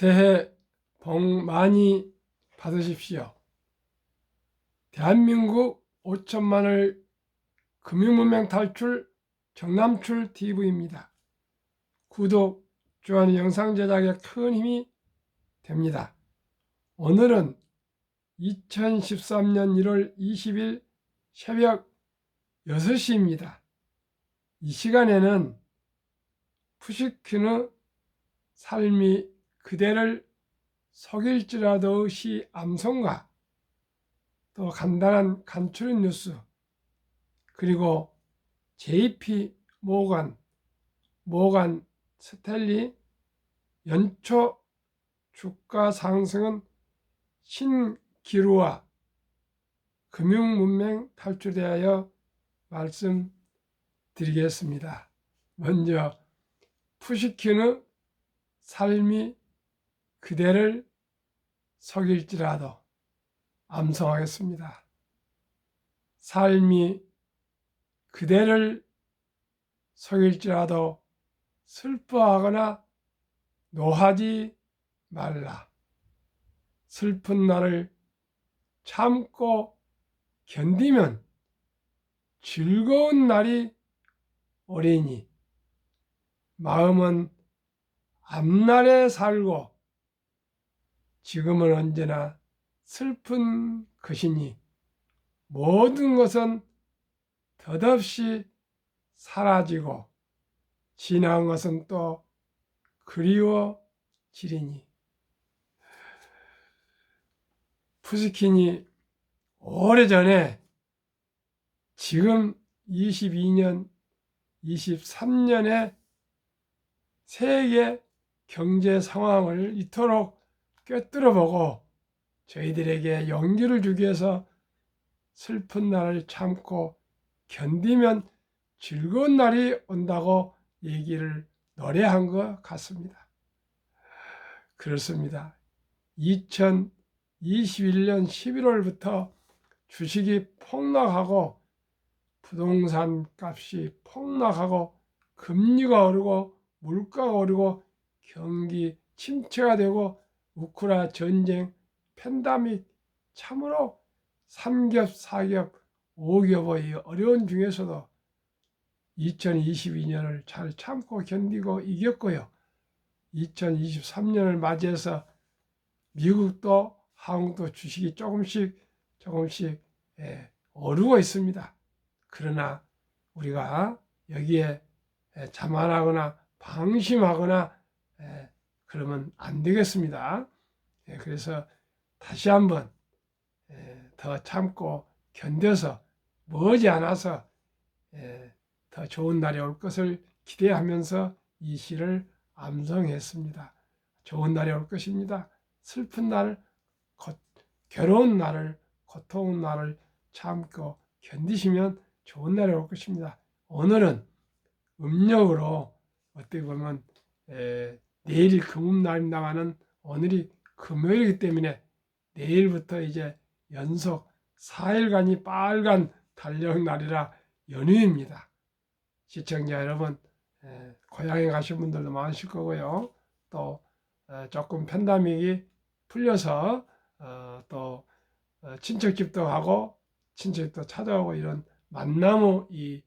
새해 복 많이 받으십시오. 대한민국 5천만을 금융문명 탈출 정남출 TV입니다. 구독, 좋아요, 영상 제작에 큰 힘이 됩니다. 오늘은 2013년 1월 20일 새벽 6시입니다. 이 시간에는 푸시킨의 삶이 그대를 속일지라도 시 암송가, 또 간단한 간추린 뉴스, 그리고 JP 모간 스탠리 연초 주가 상승은 신기루와 금융문맹 탈출에 대하여 말씀드리겠습니다. 먼저 푸시킨의 삶이 그대를 속일지라도 암송하겠습니다. 삶이 그대를 속일지라도 슬퍼하거나 노하지 말라. 슬픈 날을 참고 견디면 즐거운 날이 오리니 마음은 앞날에 살고 지금은 언제나 슬픈 것이니 모든 것은 덧없이 사라지고 지난 것은 또 그리워지리니. 푸시킨이 오래전에 지금 22년, 23년의 세계 경제 상황을 이토록 꿰뚫어보고 저희들에게 용기를 주기 위해서 슬픈 날을 참고 견디면 즐거운 날이 온다고 얘기를 노래한 것 같습니다. 그렇습니다. 2021년 11월부터 주식이 폭락하고 부동산 값이 폭락하고 금리가 오르고 물가가 오르고 경기 침체가 되고 우크라 전쟁, 팬데믹, 참으로 3겹, 4겹, 5겹의 어려운 중에서도 2022년을 잘 참고 견디고 이겼고요. 2023년을 맞이해서 미국도 한국도 주식이 조금씩 오르고 있습니다. 그러나 우리가 여기에 자만하거나 방심하거나 그러면 안 되겠습니다. 그래서 다시 한번 더 참고 견뎌서 머지않아서 더 좋은 날이 올 것을 기대하면서 이 시를 암송했습니다. 좋은 날이 올 것입니다. 슬픈 날, 괴로운 날을, 고통의 날을 참고 견디시면 좋은 날이 올 것입니다. 오늘은 음력으로 어떻게 보면 내일이 금음날입니다마는 오늘이 금요일이기 때문에 내일부터 이제 연속 4일간이 빨간 달력날이라 연휴입니다. 시청자 여러분, 고향에 가신 분들도 많으실 거고요. 또 조금 팬데믹이 풀려서 또 친척집도 가고 친척집도 찾아오고 이런 만남의 이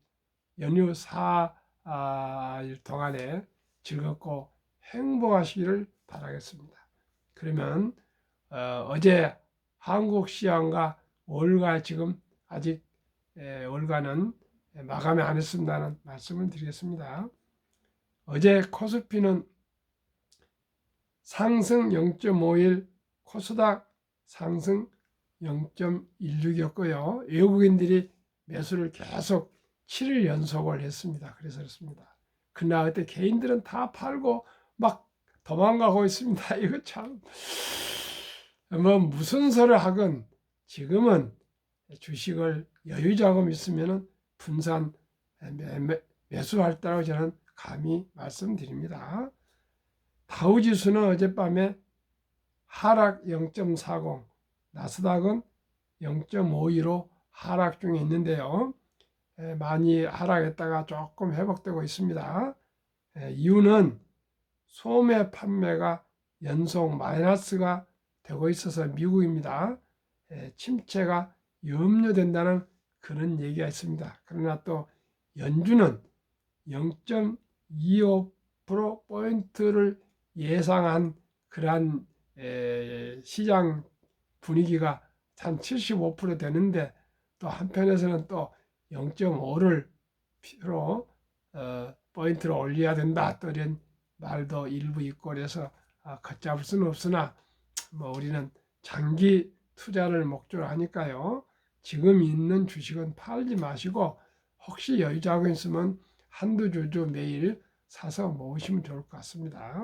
연휴 4일 동안에 즐겁고 행복하시기를 바라겠습니다. 그러면 어제 한국 시황과 월가 지금 아직 월가는 마감이 안 했습니다는 말씀을 드리겠습니다. 어제 코스피는 상승 0.51, 코스닥 상승 0.16이었고요. 외국인들이 매수를 계속 7일 연속을 했습니다. 그래서 그렇습니다. 그러나 그때 개인들은 다 팔고 막 도망가고 있습니다. 이거 참 무슨 소리를 하건 지금은 주식을 여유 자금 있으면 분산 매수할 때라고 저는 감히 말씀드립니다. 다우지수는 어젯밤에 하락 0.40, 나스닥은 0.52로 하락 중에 있는데요. 많이 하락했다가 조금 회복되고 있습니다. 이유는 소매 판매가 연속 마이너스가 되고 있어서 미국입니다. 침체가 염려된다는 그런 얘기가 있습니다. 그러나 또 연준은 0.25%포인트를 예상한 그러한 시장 분위기가 한 75% 되는데 또 한편에서는 또 0.5를 포인트를 올려야 된다 또 이런 말도 일부 있고 그래서 걷잡을 수는 없으나 뭐 우리는 장기 투자를 목적으로 하니까요. 지금 있는 주식은 팔지 마시고 혹시 여유자금 있으면 한두 주주 매일 사서 모으시면 좋을 것 같습니다.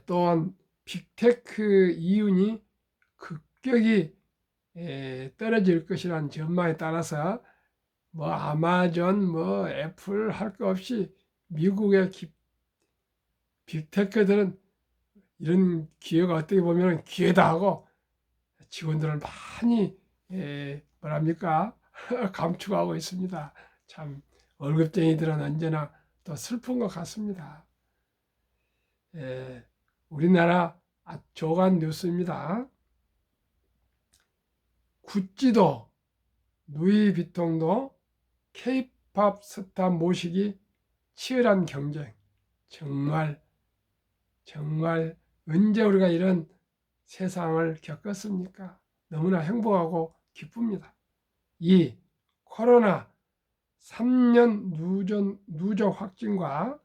또한 빅테크 이윤이 급격히 떨어질 것이라는 전망에 따라서 뭐 아마존, 뭐 애플 할 것 없이 미국의 빅테크들은 이런 기회가 어떻게 보면 기회다 하고 직원들을 많이 뭐랍니까 감축하고 있습니다. 참 월급쟁이들은 언제나 또 슬픈 것 같습니다. 우리나라 조간 뉴스입니다. 구찌도 누이비통도 K-팝 스타 모시기 치열한 경쟁. 정말 언제 우리가 이런 세상을 겪었습니까? 너무나 행복하고 기쁩니다. 2. 코로나 3년 누적 확진과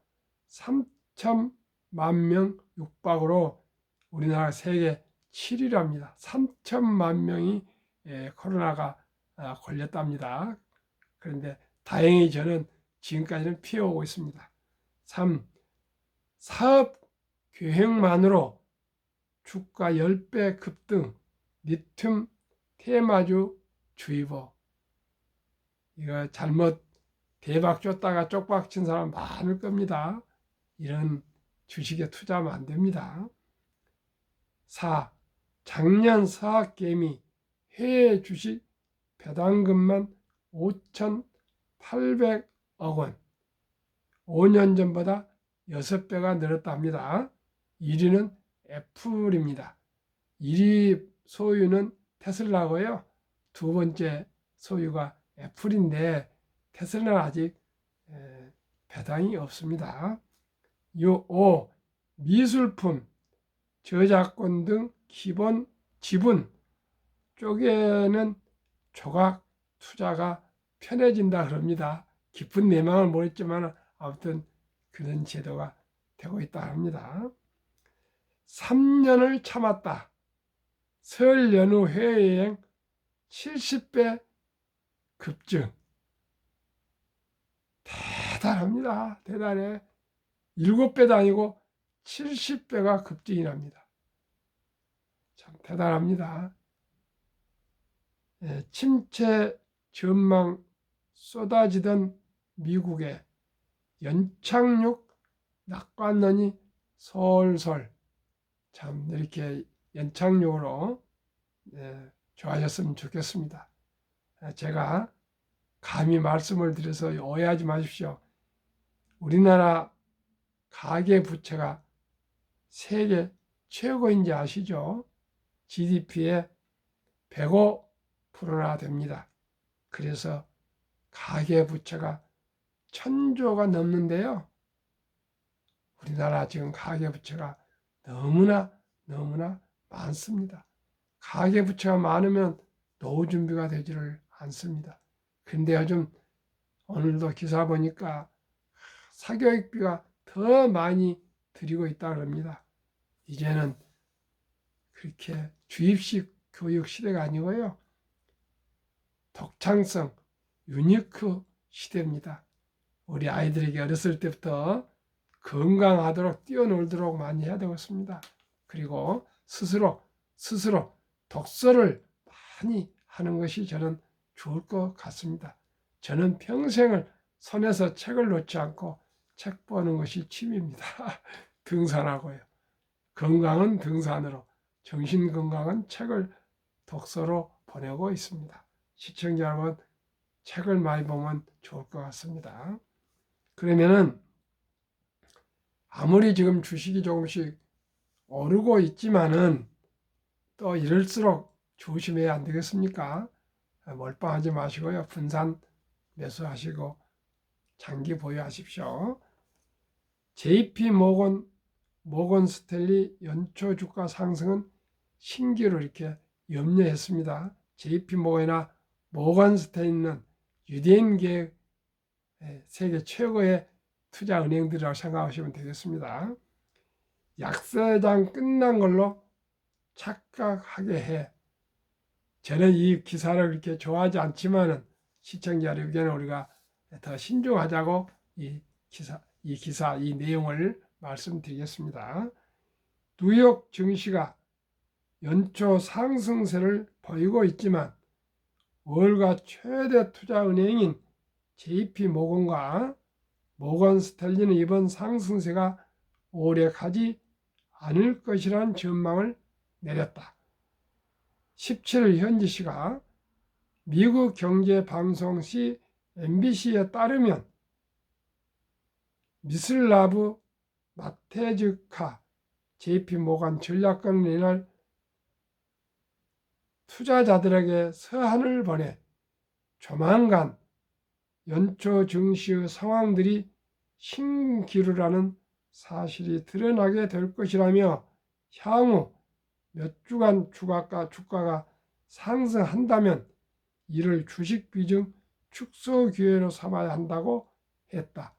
3천만 명 육박으로 우리나라 세계 7위랍니다. 3천만 명이 코로나가 걸렸답니다. 그런데 다행히 저는 지금까지는 피해오고 있습니다. 3. 사업 계획만으로 주가 10배 급등, 리튬 테마주 주의보. 이거 잘못 대박 줬다가 쪽박 친 사람 많을 겁니다. 이런 주식에 투자하면 안 됩니다. 4. 작년 서학개미 해외 주식 배당금만 5,800억 원. 5년 전보다 6배가 늘었다 합니다. 1위는 애플입니다. 1위 소유는 테슬라고요. 두 번째 소유가 애플인데 테슬라는 아직 배당이 없습니다. 5. 미술품, 저작권 등 기본 지분 쪽에는 조각 투자가 편해진다 그럽니다. 깊은 내막을 모르겠지만 아무튼 그런 제도가 되고 있다 합니다. 3년을 참았다. 설 연휴 해외여행 70배 급증. 대단합니다. 대단해. 7배도 아니고 70배가 급증이 납니다. 참 대단합니다. 침체 전망 쏟아지던 미국에 연착륙 낙관론이 솔솔 참 이렇게 연착륙으로 좋아졌으면 좋겠습니다. 제가 감히 말씀을 드려서 오해하지 마십시오. 우리나라 가계부채가 세계 최고인지 아시죠? GDP의 105%나 됩니다. 그래서 가계부채가 1,000조가 넘는데요. 우리나라 지금 가계부채가 너무나 많습니다. 가계부채가 많으면 노후 준비가 되지를 않습니다. 근데 요즘 오늘도 기사 보니까 사교육비가 더 많이 들이고 있다 그럽니다. 이제는 그렇게 주입식 교육 시대가 아니고요. 독창성, 유니크 시대입니다. 우리 아이들에게 어렸을 때부터 건강하도록 뛰어놀도록 많이 해야 되겠습니다. 그리고 스스로 독서를 많이 하는 것이 저는 좋을 것 같습니다. 저는 평생을 손에서 책을 놓지 않고 책 보는 것이 취미입니다. 등산하고요. 건강은 등산으로, 정신 건강은 책을 독서로 보내고 있습니다. 시청자 여러분, 책을 많이 보면 좋을 것 같습니다. 그러면은 아무리 지금 주식이 조금씩 오르고 있지만은 또 이럴수록 조심해야 안 되겠습니까? 몰빵하지 마시고요. 분산 매수하시고 장기 보유하십시오. JP 모건 스탠리 연초 주가 상승은 신기로 이렇게 염려했습니다. JP 모건 스탠리는 유대인계 세계 최고의 투자 은행들이라고 생각하시면 되겠습니다. 약세장 끝난 걸로 착각하게 해. 저는 이 기사를 그렇게 좋아하지 않지만은 시청자 여러분께는 우리가 더 신중하자고 이 내용을 말씀드리겠습니다. 뉴욕 증시가 연초 상승세를 보이고 있지만 월가 최대 투자은행인 JP 모건과 모건 스탠리는 이번 상승세가 오래 가지 않을 것이라는 전망을 내렸다. 17일 현지 시각 미국 경제방송 MBC에 따르면 미슬라브 마테즈카 JP 모건 전략가는 이날 투자자들에게 서한을 보내 조만간 연초 증시의 상황들이 신기루라는 사실이 드러나게 될 것이라며 향후 몇 주간 주가가 상승한다면 이를 주식 비중 축소 기회로 삼아야 한다고 했다.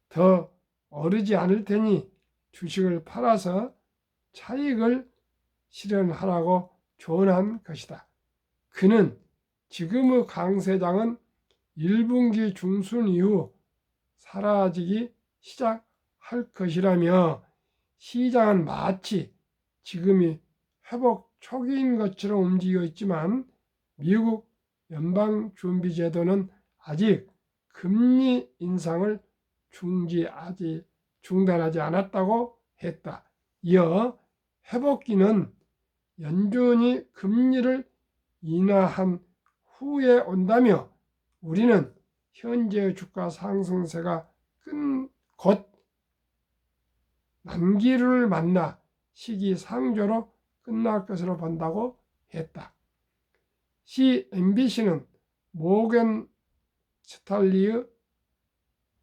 더 오르지 않을 테니 주식을 팔아서 차익을 실현하라고 조언한 것이다. 그는 지금의 강세장은 1분기 중순 이후 사라지기 시작할 것이라며 시장은 마치 지금이 회복 초기인 것처럼 움직이고 있지만 미국 연방준비제도는 아직 금리 인상을 중단하지 않았다고 했다. 이어 회복기는 연준이 금리를 인하한 후에 온다며 우리는 현재의 주가 상승세가 곧 만기를 만나 시기상조로 끝날 것으로 본다고 했다. MBC는 모건 스탠리의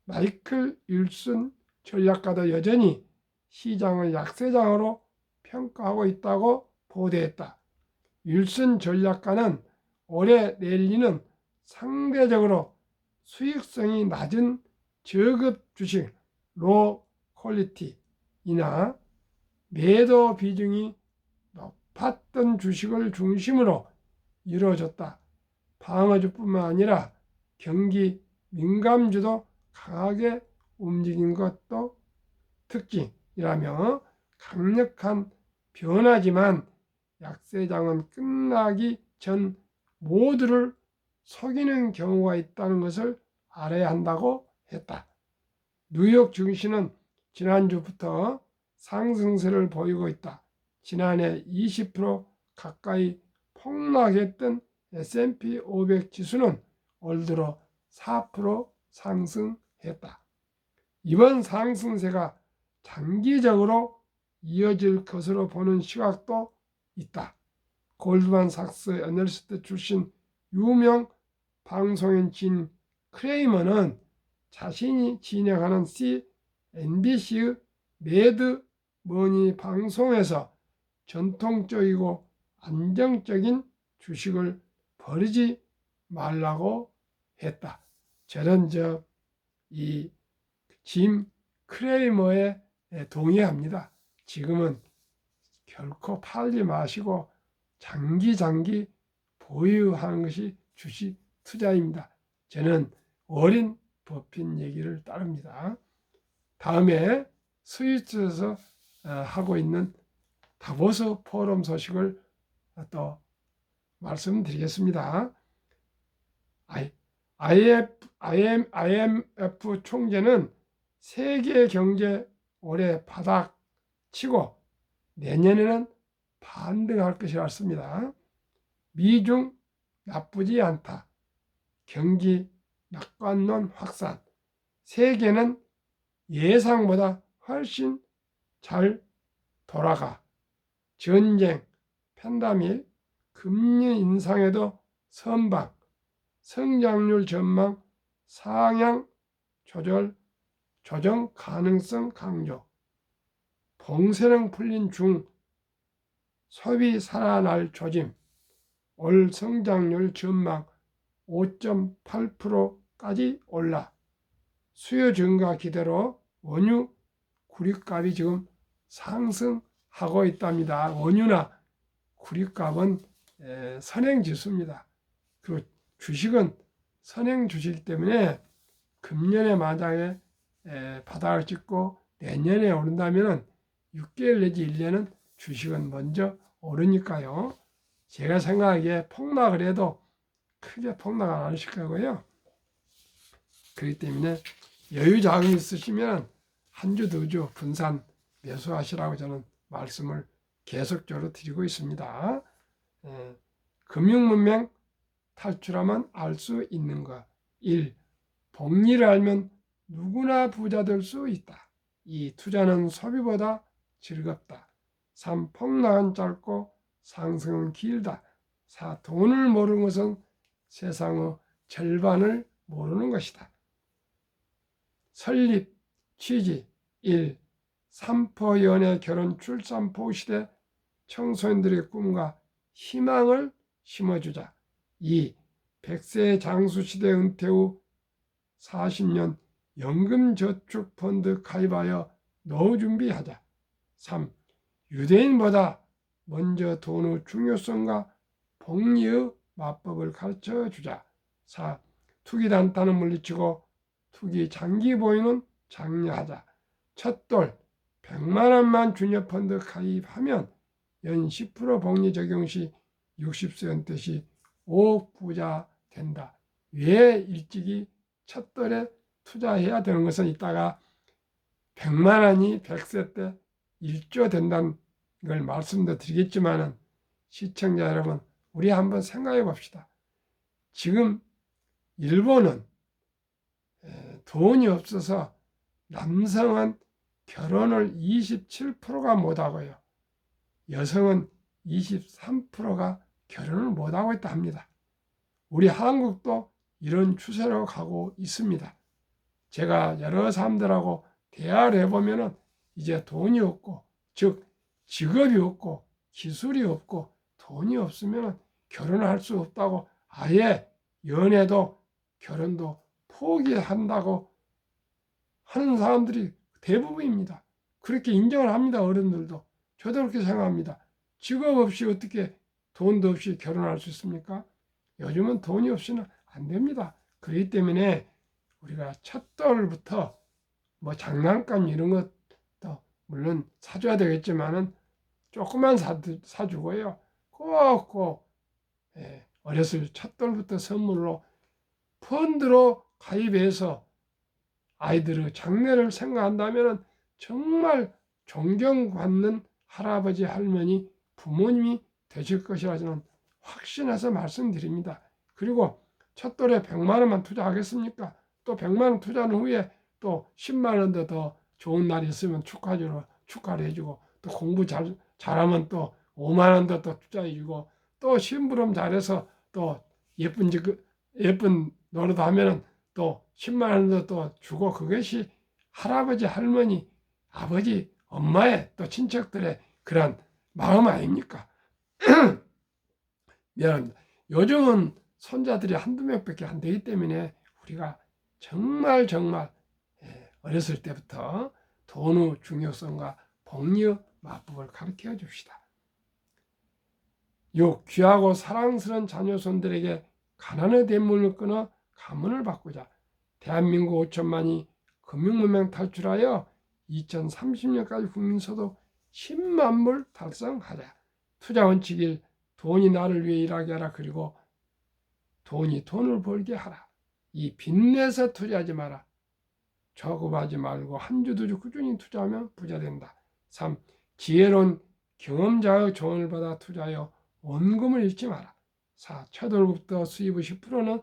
마이클 윌슨 전략가도 여전히 시장을 약세장으로 평가하고 있다고 보도했다. 윌슨 전략가는 올해 랠리는 상대적으로 수익성이 낮은 저급 주식 로 퀄리티이나 매도 비중이 높았던 주식을 중심으로 이루어졌다. 방어주뿐만 아니라 경기 민감주도 강하게 움직인 것도 특징이라며 강력한 변화지만 약세장은 끝나기 전 모두를 속이는 경우가 있다는 것을 알아야 한다고 했다. 뉴욕 증시는 지난주부터 상승세를 보이고 있다. 지난해 20% 가까이 폭락했던 S&P 500 지수는 올 들어 4% 상승했다. 이번 상승세가 장기적으로 이어질 것으로 보는 시각도 있다. 골드만삭스 애널리스트 출신 유명 방송인 진 크레이머는 자신이 진행하는 CNBC의 매드 머니 방송에서 전통적이고 안정적인 주식을 버리지 말라고 했다. 저는 이 짐 크레이머에 동의합니다. 지금은 결코 팔지 마시고 장기 보유하는 것이 주식 투자입니다. 저는 워렌 버핏 얘기를 따릅니다. 다음에 스위스에서 하고 있는 다보스 포럼 소식을 또 말씀드리겠습니다. IMF 총재는 세계 경제 올해 바닥치고 내년에는 반등할 것이라 했습니다. 미중 나쁘지 않다. 경기 낙관론 확산. 세계는 예상보다 훨씬 잘 돌아가 전쟁, 팬데믹, 금리 인상에도 선방, 성장률 전망 상향 조정 가능성 강조, 봉쇄령 풀린 중 소비 살아날 조짐, 올 성장률 전망 5.8%까지 올라 수요 증가 기대로 원유 구리값이 지금 상승하고 있답니다. 원유나 구리값은 선행지수입니다. 그리고 주식은 선행주식 때문에 금년에 만약에 바닥을 찍고 내년에 오른다면 6개월 내지 1년은 주식은 먼저 오르니까요. 제가 생각하기에 폭락을 해도 크게 폭락 안 하실 거고요. 그렇기 때문에 여유 자금이 있으시면 한 주, 두 주 분산 매수하시라고 저는 말씀을 계속적으로 드리고 있습니다. 금융문맹 탈출하면 알 수 있는 것. 1. 복리를 알면 누구나 부자 될 수 있다. 2. 투자는 소비보다 즐겁다. 3. 폭락은 짧고 상승은 길다. 4. 돈을 모르는 것은 세상의 절반을 모르는 것이다. 설립, 취지 1. 삼포 연애 결혼 출산포 시대 청소년들의 꿈과 희망을 심어주자. 2. 100세 장수시대 은퇴 후 40년 연금저축펀드 가입하여 노후 준비하자. 3. 유대인보다 먼저 돈의 중요성과 복리의 마법을 가르쳐주자. 4. 투기 단타는 물리치고 투기 장기 보유는 장려하자. 첫돌 100만 원만 주녀펀드 가입하면 연 10% 복리 적용 시 60세 은퇴 시 5억 부자 된다. 왜 일찍이 첫돌에 투자해야 되는 것은 이따가 100만 원이 100세 때 1조 된다는 걸 말씀드리겠지만 시청자 여러분, 우리 한번 생각해 봅시다. 지금 일본은 돈이 없어서 남성은 결혼을 27%가 못하고요. 여성은 23%가 결혼을 못하고 있다 합니다. 우리 한국도 이런 추세로 가고 있습니다. 제가 여러 사람들하고 대화를 해보면 이제 돈이 없고, 즉 직업이 없고 기술이 없고 돈이 없으면 결혼을 할 수 없다고 아예 연애도 결혼도 포기한다고 하는 사람들이 대부분입니다. 그렇게 인정을 합니다. 어른들도. 저도 그렇게 생각합니다. 직업 없이 어떻게 돈도 없이 결혼할 수 있습니까? 요즘은 돈이 없이는 안 됩니다. 그렇기 때문에 우리가 첫돌부터 뭐 장난감 이런 것도 물론 사줘야 되겠지만은 조금만 사주고요. 꼭 어렸을 첫돌부터 선물로 펀드로 가입해서 아이들의 장래를 생각한다면 정말 존경받는 할아버지, 할머니, 부모님이 되실 것이라 저는 확신해서 말씀드립니다. 그리고 첫돌에 100만 원만 투자하겠습니까? 또 100만 원 투자한 후에 또 10만 원도 더 좋은 날이 있으면 축하를 해주고, 또 공부 잘하면 또 5만 원도 또 투자해주고, 또 심부름 잘해서 또 예쁜 노릇 하면은 또 10만 원도 또 주고, 그것이 할아버지, 할머니, 아버지, 엄마의 또 친척들의 그런 마음 아닙니까? 미안합니다. 요즘은 손자들이 한두 명밖에 안 되기 때문에 우리가 정말 어렸을 때부터 돈의 중요성과 복리의 마법을 가르쳐 줍시다. 6. 귀하고 사랑스러운 자녀손들에게 가난의 대문을 끊어 가문을 바꾸자. 대한민국 5천만이 금융문맹 탈출하여 2030년까지 국민소득 10만 불 달성하자. 투자 원칙 1. 돈이 나를 위해 일하게 하라. 그리고 돈이 돈을 벌게 하라. 2. 빚내서 투자하지 마라. 저급하지 말고 한 주, 두 주 꾸준히 투자하면 부자 된다. 3. 지혜로운 경험자의 조언을 받아 투자하여 원금을 잃지 마라. 4. 첫 월급부터 수입의 10%는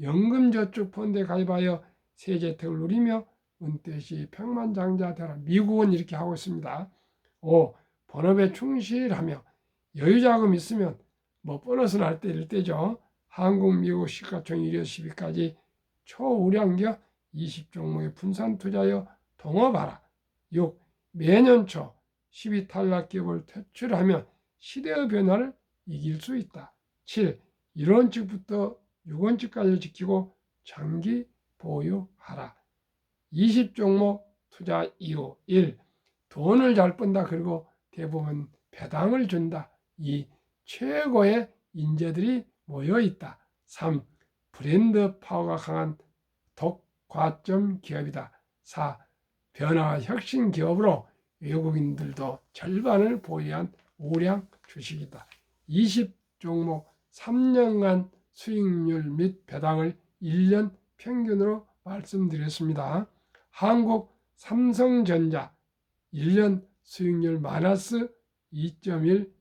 연금저축펀드에 가입하여 세제 혜택을 누리며 은퇴 시 백만장자 되라. 미국은 이렇게 하고 있습니다. 5. 본업에 충실하며 여유자금 있으면 뭐 보너스 날 때 이럴 때죠. 한국, 미국 시가총 1위 10위까지 초우량겨 20종목에 분산 투자하여 동업하라. 6. 매년 초 10위 탈락 기업을 퇴출하면 시대의 변화를 이길 수 있다. 7. 1원칙부터 6원칙까지 지키고 장기 보유하라. 20종목 투자 이유. 1. 돈을 잘 번다. 그리고 대부분 배당을 준다. 2. 최고의 인재들이 모여 있다. 3. 브랜드 파워가 강한 독과점 기업이다. 4. 변화와 혁신 기업으로 외국인들도 절반을 보유한 우량 주식이다. 20종목 3년간 수익률 및 배당을 1년 평균으로 말씀드렸습니다. 한국 삼성전자 1년 수익률 마이너스 2.1,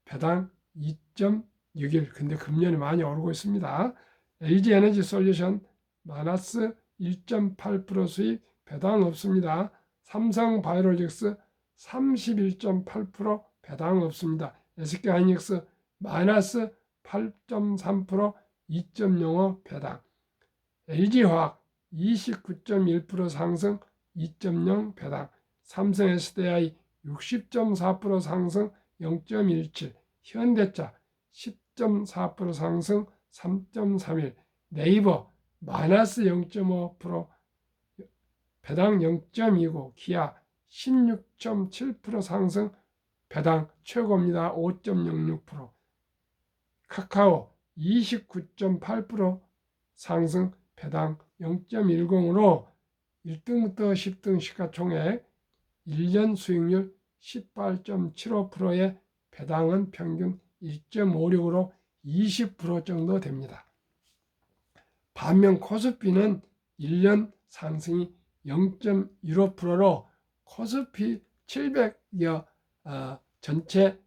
배당 2.61. 근데 금년에 많이 오르고 있습니다. LG에너지솔루션 마이너스 1.8% 수익, 배당 없습니다. 삼성바이오로직스 31.8% 배당 없습니다. SK하이닉스 마이너스 8.3%, 2.05 배당. LG화학 29.1% 상승, 2.0 배당. 삼성 SDI 60.4% 상승, 0.17. 현대차 10.4% 상승, 3.31. 네이버 마이너스 0.5%, 배당 0.29. 기아 16.7% 상승, 배당 최고입니다. 5.06%. 카카오 29.8% 상승, 배당 0.10으로 1등부터 10등 시가총액 1년 수익률 18.75%에 배당은 평균 1.56으로 20% 정도 됩니다. 반면 코스피는 1년 상승이 0.15%로 코스피 700여 전체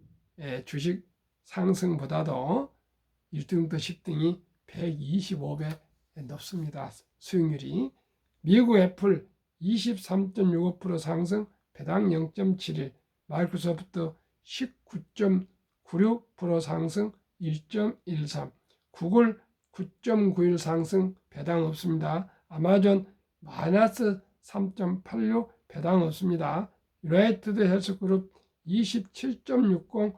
주식 상승보다도 1등부터 10등이 125배 높습니다. 수익률이. 미국 애플 23.65% 상승, 배당 0.71. 마이크로소프트 19.96% 상승, 1.13. 구글 9.91 상승, 배당 없습니다. 아마존 마이너스 3.86, 배당 없습니다. 유나이티드 헬스그룹 27.60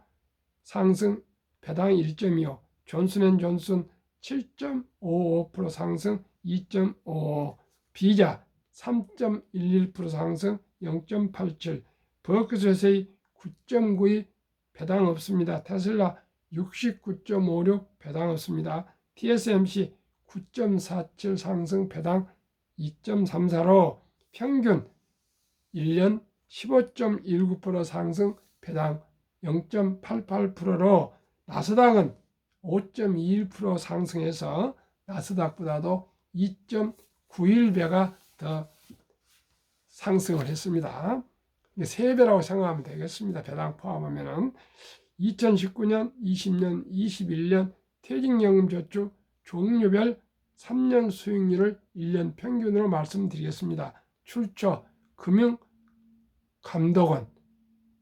상승, 배당 1.25. 존슨앤존슨 7.55% 상승, 2.55. 비자 3.11% 상승, 0.87. 버크셔세이 9.92 배당 없습니다. 테슬라 69.56 배당 없습니다. TSMC 9.47 상승, 배당 2.34로 평균 1년 15.19% 상승, 배당 0.88%로 나스닥은 5.21% 상승해서 나스닥보다도 2.91배가 더 상승을 했습니다. 3배라고 생각하면 되겠습니다. 배당 포함하면 2019년, 20년, 21년 퇴직연금저축 종류별 3년 수익률을 1년 평균으로 말씀드리겠습니다. 출처 금융감독원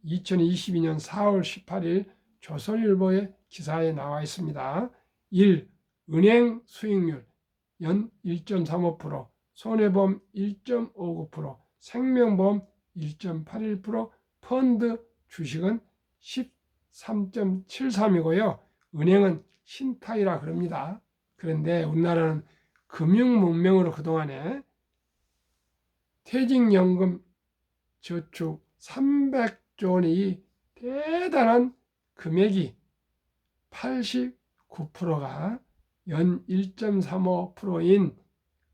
2022년 4월 18일 조선일보의 기사에 나와 있습니다. 1. 은행 수익률 연 1.35%, 손해보험 1.59%, 생명보험 1.81%, 펀드 주식은 13.73이고요. 은행은 신탁이라 그럽니다. 그런데 우리나라는 금융문명으로 그동안에 퇴직연금 저축 300조 원의 대단한 금액이 89%가 연 1.35%인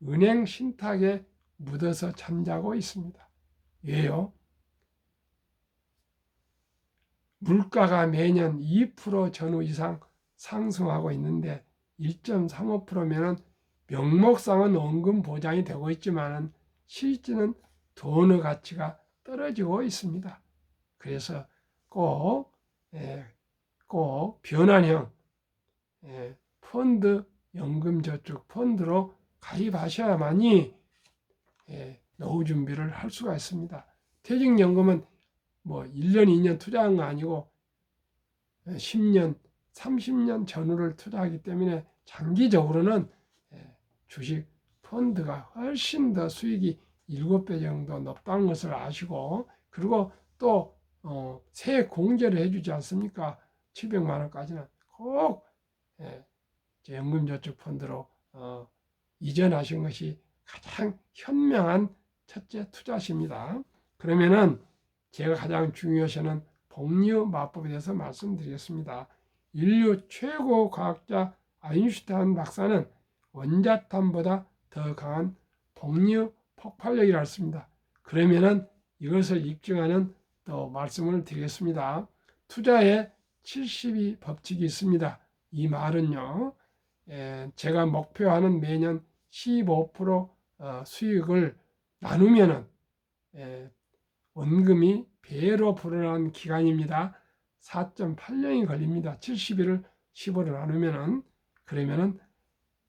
은행 신탁에 묻어서 잠자고 있습니다. 왜요? 물가가 매년 2% 전후 이상 상승하고 있는데 1.35%면은 명목상은 원금 보장이 되고 있지만 실제는 돈의 가치가 떨어지고 있습니다. 그래서 꼭 변환형 펀드, 연금저축 펀드로 가입하셔야만이 노후 준비를 할 수가 있습니다. 퇴직연금은 뭐 1년, 2년 투자한 거 아니고 10년, 30년 전후를 투자하기 때문에 장기적으로는 주식 펀드가 훨씬 더 수익이 7배 정도 높다는 것을 아시고, 그리고 또 세액 공제를 해주지 않습니까? 700만 원까지는 꼭 연금저축펀드로 이전하신 것이 가장 현명한 첫째 투자십니다. 그러면은 제가 가장 중요시하는 복리후마법에 대해서 말씀드리겠습니다. 인류 최고 과학자 아인슈타인 박사는 원자탄보다 더 강한 복리후 폭발력이라 했습니다. 그러면은 이것을 입증하는 또 말씀을 드리겠습니다. 투자에 72 법칙이 있습니다. 이 말은요, 제가 목표하는 매년 15% 수익을 나누면은 원금이 배로 불어나는 기간입니다. 4.8년이 걸립니다. 70일을 15로 나누면은. 그러면은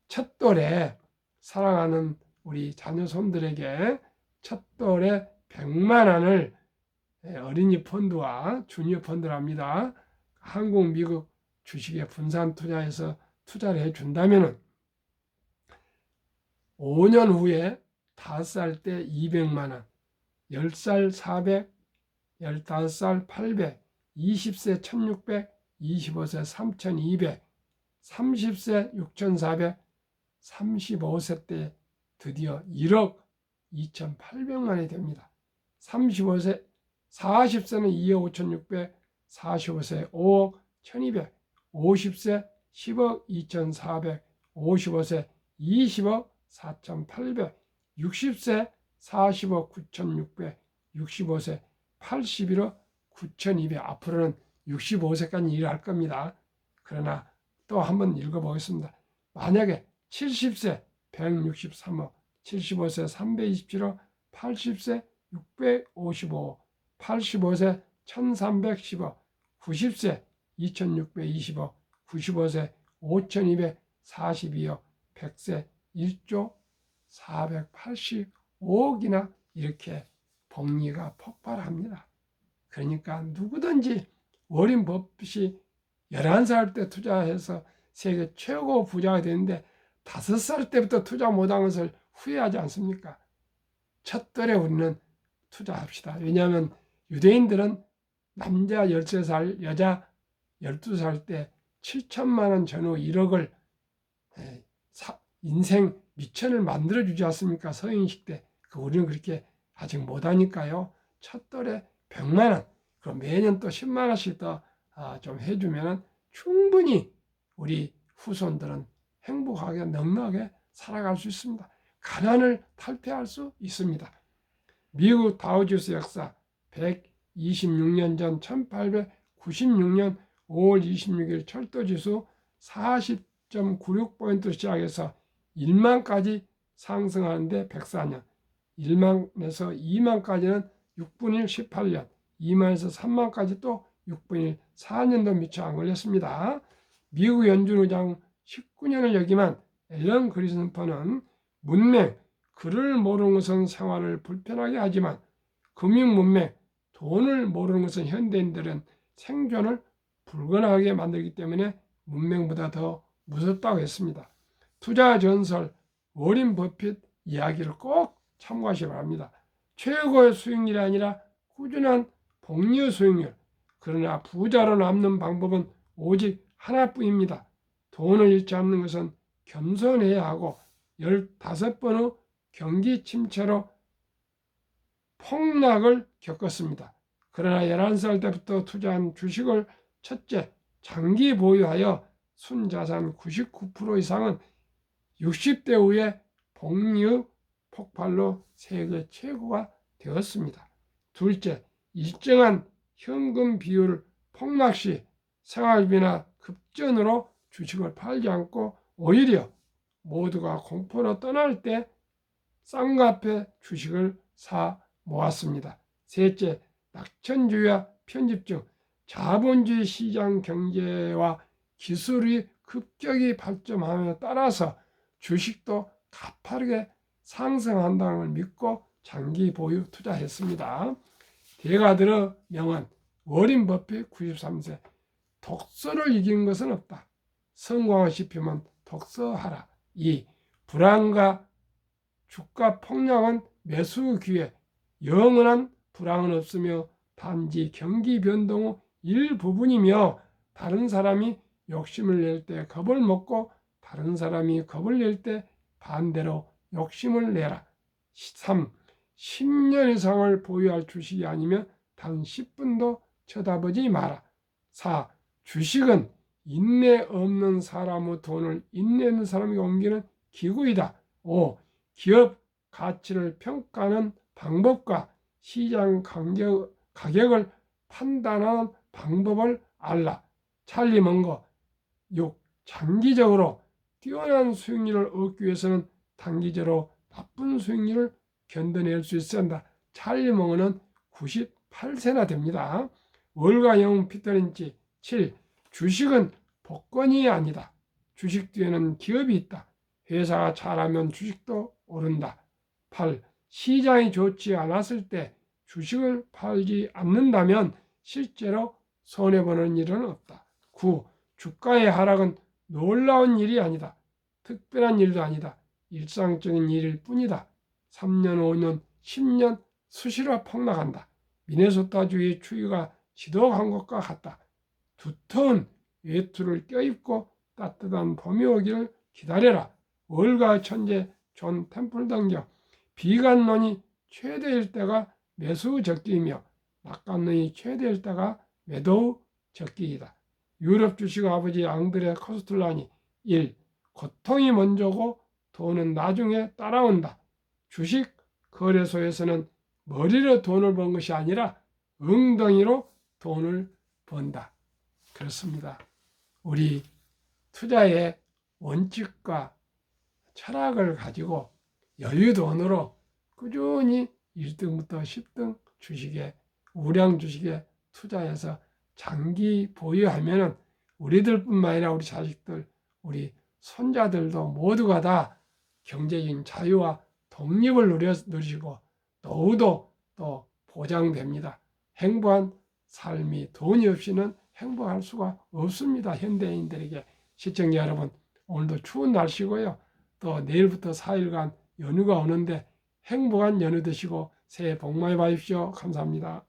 첫돌에 사랑하는 우리 자녀 손들에게 첫돌에 100만 원을 어린이 펀드와 주니어 펀드를 합니다. 한국, 미국 주식에 분산 투자해서 투자를 해준다면은 5년 후에 5살 때 200만 원, 10살 400, 15살 800, 20세 1600, 25세 3200, 30세 6400, 35세 때 드디어 1억 2800만 원이 됩니다. 40세는 2억 5600, 45세 5억 1200, 50세 10억 2400, 55세 20억 4800, 60세 40억 9600, 65세 81억 9200. 앞으로는 65세까지 일할 겁니다. 그러나 또 한번 읽어보겠습니다. 만약에 70세 163억, 75세 327억, 80세 655억, 85세 1310억, 90세 2620억, 95세 5242억, 100세 1조 485억이나 이렇게 복리가 폭발합니다. 그러니까 누구든지 워렌 버핏이 11살 때 투자해서 세계 최고 부자가 되는데 5살 때부터 투자 못한 것을 후회하지 않습니까? 첫돌에 우리는 투자합시다. 왜냐하면 유대인들은 남자 13살, 여자 12살 때 7천만 원 전후 1억을 인생 미천을 만들어주지 않습니까? 서인식 때. 우리는 그렇게 아직 못하니까요. 첫돌에 100만 원, 그럼 매년 또 10만 원씩 더 좀 해주면 충분히 우리 후손들은 행복하게 넉넉하게 살아갈 수 있습니다. 가난을 탈피할 수 있습니다. 미국 다우지수 역사 126년 전 1896년 5월 26일 철도지수 40.96포인트 시작해서 1만까지 상승하는데 104년, 1만에서 2만까지는 6분의 1 18년, 2만에서 3만까지 또 6분의 1 4년도 미처 안 걸렸습니다. 미국 연준 의장 19년을 역임한 앨런 그리스퍼는 문맹, 글을 모르는 것은 생활을 불편하게 하지만 금융 문맹, 돈을 모르는 것은 현대인들은 생존을 불가능하게 만들기 때문에 문맹보다 더 무섭다고 했습니다. 투자 전설 워렌 버핏 이야기를 꼭 참고하시기 바랍니다. 최고의 수익률이 아니라 꾸준한 복리 수익률. 그러나 부자로 남는 방법은 오직 하나뿐입니다. 돈을 잃지 않는 것은 겸손해야 하고 15번 후 경기 침체로 폭락을 겪었습니다. 그러나 11살 때부터 투자한 주식을 첫째, 장기 보유하여 순자산 99% 이상은 60대 후에 복리의 폭발로 세계 최고가 되었습니다. 둘째, 일정한 현금 비율 폭락 시 생활비나 급전으로 주식을 팔지 않고 오히려 모두가 공포로 떠날 때 쌍값에 주식을 사 모았습니다. 셋째, 낙천주의와 편집증, 자본주의 시장 경제와 기술이 급격히 발전함에 따라서 주식도 가파르게 상승한다는 걸 믿고 장기 보유 투자했습니다. 대가 들어 명언 워린 버핏 93세 독서를 이긴 것은 없다. 성공하고 싶으면 독서하라. 2. 불안과 주가 폭락은 매수 기회. 영원한 불황은 없으며 단지 경기 변동 후 일부분이며 다른 사람이 욕심을 낼 때 겁을 먹고 다른 사람이 겁을 낼 때 반대로 욕심을 내라. 3. 10년 이상을 보유할 주식이 아니면 단 10분도 쳐다보지 마라. 4. 주식은 인내 없는 사람의 돈을 인내 있는 사람에게 옮기는 기구이다. 5. 기업 가치를 평가하는 방법과 시장 가격을 판단하는 방법을 알라. 찰리 먼거. 6. 장기적으로 뛰어난 수익률을 얻기 위해서는 단기적으로 나쁜 수익률을 견뎌낼 수 있어야 한다. 찰리 먼거는 98세나 됩니다. 월가 영웅 피터 린치. 7. 주식은 복권이 아니다. 주식 뒤에는 기업이 있다. 회사가 잘하면 주식도 오른다. 8. 시장이 좋지 않았을 때 주식을 팔지 않는다면 실제로 손해보는 일은 없다. 9. 주가의 하락은 놀라운 일이 아니다. 특별한 일도 아니다. 일상적인 일일 뿐이다. 3년, 5년, 10년 수시로 폭락한다. 미네소타주의 추위가 지독한 것과 같다. 두터운 외투를 껴입고 따뜻한 봄이 오기를 기다려라. 월가 천재 존 템플던경. 비관론이 최대일 때가 매수 적기이며 낙관론이 최대일 때가 매도 적기이다. 유럽 주식 아버지 앙드레 코스툴란이 1. 고통이 먼저고 돈은 나중에 따라온다. 주식 거래소에서는 머리로 돈을 번 것이 아니라 엉덩이로 돈을 번다. 그렇습니다. 우리 투자의 원칙과 철학을 가지고 여유돈으로 꾸준히 1등부터 10등 주식에 우량 주식에 투자해서 장기 보유하면은 우리들뿐만 아니라 우리 자식들, 우리 손자들도 모두가 다 경제적인 자유와 독립을 누리시고 노후도 또 보장됩니다. 행복한 삶이 돈이 없이는 행복할 수가 없습니다. 현대인들에게. 시청자 여러분, 오늘도 추운 날씨고요. 또 내일부터 4일간 연휴가 오는데 행복한 연휴 되시고 새해 복 많이 받으십시오. 감사합니다.